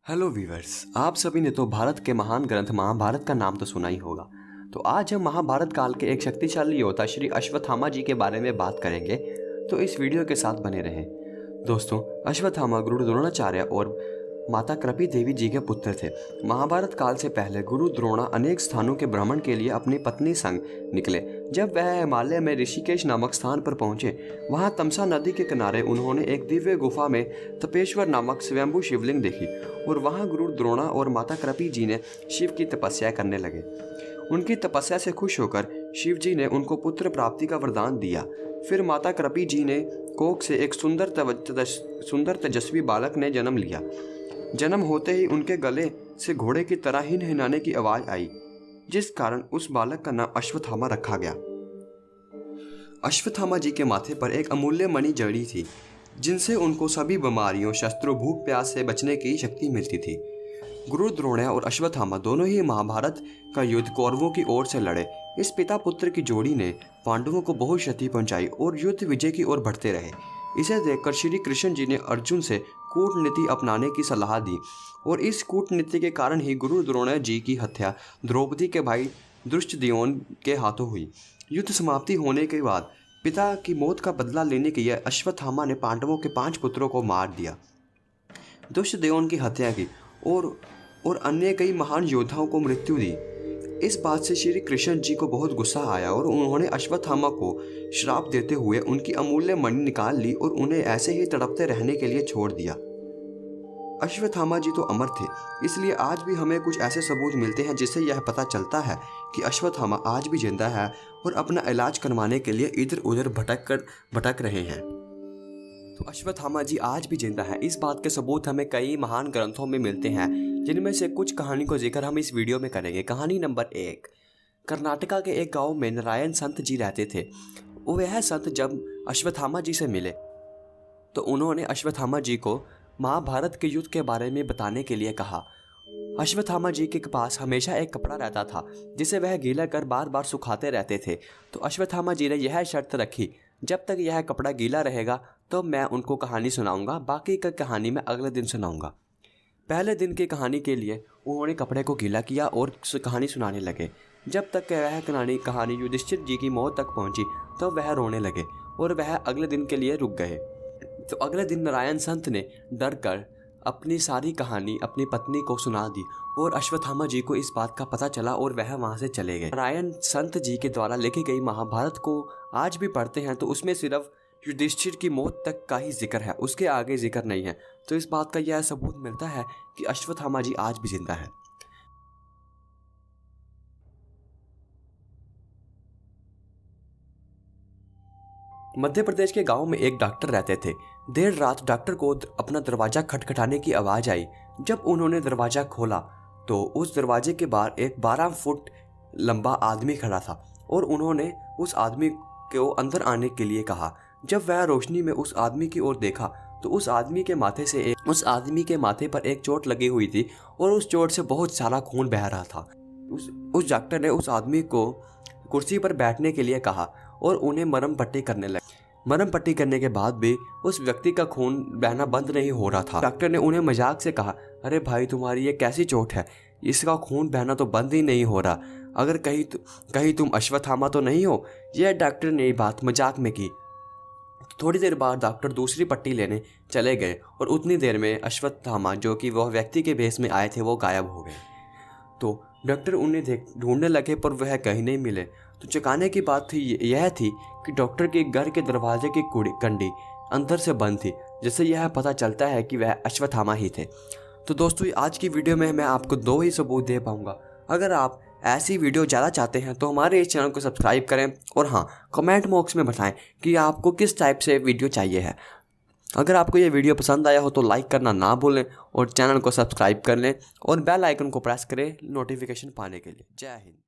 Hello viewers, आप सभी ने तो भारत के महान ग्रंथ महाभारत का नाम तो सुना ही होगा। तो आज हम महाभारत काल के एक शक्तिशाली योद्धा श्री अश्वत्थामा जी के बारे में बात करेंगे, तो इस वीडियो के साथ बने रहें। दोस्तों, अश्वत्थामा गुरु द्रोणाचार्य और माता कृपी देवी जी के पुत्र थे। महाभारत काल से पहले गुरु द्रोणा अनेक स्थानों के भ्रमण के लिए अपनी पत्नी संग निकले। जब वह हिमालय में ऋषिकेश नामक स्थान पर पहुंचे, वहां तमसा नदी के किनारे उन्होंने एक दिव्य गुफा में तपेश्वर नामक स्वयंभू शिवलिंग देखी और वहां गुरु द्रोणा और माता कृपी जी ने शिव की तपस्या करने लगे। उनकी तपस्या से खुश होकर शिव जी ने उनको पुत्र प्राप्ति का वरदान दिया। फिर माता कृपी जी ने कोख से एक सुंदर तेजस्वी बालक ने जन्म लिया। जन्म होते ही उनके गले से घोड़े की तरह हिनहिनाने की आवाज आई, जिस कारण उस बालक का नाम अश्वत्थामा रखा गया। अश्वत्थामा जी के माथे पर एक अमूल्य मणि जड़ी थी, जिनसे उनको सभी बीमारियों, शस्त्रों, भूख प्यास से बचने की शक्ति मिलती थी। गुरु द्रोण और अश्वत्थामा दोनों ही महाभारत का युद्ध कौरवों की ओर से लड़े। इस पिता पुत्र की जोड़ी ने पांडवों को बहुत क्षति पहुंचाई और युद्ध विजय की ओर बढ़ते रहे। इसे देखकर श्री कृष्ण जी ने अर्जुन से कूटनीति अपनाने की सलाह दी और इस कूटनीति के कारण ही गुरु द्रोण जी की हत्या द्रौपदी के भाई धृष्टद्युम्न के हाथों हुई। युद्ध समाप्ति होने के बाद पिता की मौत का बदला लेने के लिए अश्वत्थामा ने पांडवों के 5 पुत्रों को मार दिया, धृष्टद्युम्न की हत्या की और अन्य कई महान योद्धाओं को मृत्यु दी। इस बात से श्री कृष्ण जी को बहुत गुस्सा आया और उन्होंने अश्वत्थामा को श्राप देते हुए उनकी अमूल्य मणि निकाल ली और उन्हें ऐसे ही तड़पते रहने के लिए छोड़ दिया। अश्वत्थामा जी तो अमर थे, इसलिए आज भी हमें कुछ ऐसे सबूत मिलते हैं जिससे यह पता चलता है कि अश्वत्थामा आज भी जिंदा है और अपना इलाज करवाने के लिए इधर उधर भटक रहे हैं। तो अश्वत्थामा जी आज भी जिंदा है, इस बात के सबूत हमें कई महान ग्रंथों में मिलते हैं, जिनमें से कुछ कहानी को जिक्र हम इस वीडियो में करेंगे। कहानी नंबर 1। कर्नाटका के एक गांव में नारायण संत जी रहते थे। वह संत जब अश्वत्थामा जी से मिले तो उन्होंने अश्वत्थामा जी को महाभारत के युद्ध के बारे में बताने के लिए कहा। अश्वत्थामा जी के पास हमेशा एक कपड़ा रहता था जिसे वह गीला कर बार बार सुखाते रहते थे। तो अश्वत्थामा जी ने यह शर्त रखी, जब तक यह कपड़ा गीला रहेगा तो मैं उनको कहानी सुनाऊंगा, बाकी का कहानी मैं अगले दिन सुनाऊंगा। पहले दिन की कहानी के लिए उन्होंने कपड़े को गीला किया और कहानी सुनाने लगे। जब तक वह कहानी युधिष्ठिर जी की मौत तक पहुंची तो वह रोने लगे और वह अगले दिन के लिए रुक गए। तो अगले दिन नारायण संत ने डर कर अपनी सारी कहानी अपनी पत्नी को सुना दी और अश्वत्थामा जी को इस बात का पता चला और वह वहां से चले गए। नारायण संत जी के द्वारा लिखी गई महाभारत को आज भी पढ़ते हैं तो उसमें सिर्फ युधिष्ठिर की मौत तक का ही जिक्र है, उसके आगे जिक्र नहीं है। तो इस बात का यह सबूत मिलता है कि अश्वत्थामा जी आज भी जिंदा है। मध्य प्रदेश के गांव में एक डॉक्टर रहते थे। देर रात डॉक्टर को अपना दरवाजा खटखटाने की आवाज आई। जब उन्होंने दरवाजा खोला तो उस दरवाजे के बाहर एक 12 फुट लंबा आदमी खड़ा था और उन्होंने उस आदमी को अंदर आने के लिए कहा। जब वह रोशनी में उस आदमी की ओर देखा तो उस आदमी के माथे पर एक चोट लगी हुई थी और उस चोट से बहुत सारा खून बह रहा था। उस डॉक्टर ने उस आदमी को कुर्सी पर बैठने के लिए कहा और उन्हें मरहम पट्टी करने लगे। मरहम पट्टी करने के बाद भी उस व्यक्ति का खून बहना बंद नहीं हो रहा था। डॉक्टर ने उन्हें मजाक से कहा, अरे भाई, तुम्हारी ये कैसी चोट है, इसका खून बहना तो बंद ही नहीं हो रहा, अगर कहीं तुम अश्वत्थामा तो नहीं हो। यह डॉक्टर ने बात मजाक में की। थोड़ी देर बाद डॉक्टर दूसरी पट्टी लेने चले गए और उतनी देर में अश्वत्थामा, जो कि वह व्यक्ति के भेष में आए थे, वो गायब हो गए। तो डॉक्टर उन्हें ढूंढने लगे पर वह कहीं नहीं मिले। तो चौंकाने की बात यह थी कि डॉक्टर के घर के दरवाजे की कंडी अंदर से बंद थी, जिससे यह पता चलता है कि वह अश्वत्थामा ही थे। तो दोस्तों, आज की वीडियो में मैं आपको 2 ही सबूत दे पाऊंगा। अगर आप ऐसी वीडियो ज़्यादा चाहते हैं तो हमारे इस चैनल को सब्सक्राइब करें और हाँ, कमेंट बॉक्स में बताएं कि आपको किस टाइप से वीडियो चाहिए है। अगर आपको ये वीडियो पसंद आया हो तो लाइक करना ना भूलें और चैनल को सब्सक्राइब कर लें और बेल आइकन को प्रेस करें नोटिफिकेशन पाने के लिए। जय हिंद।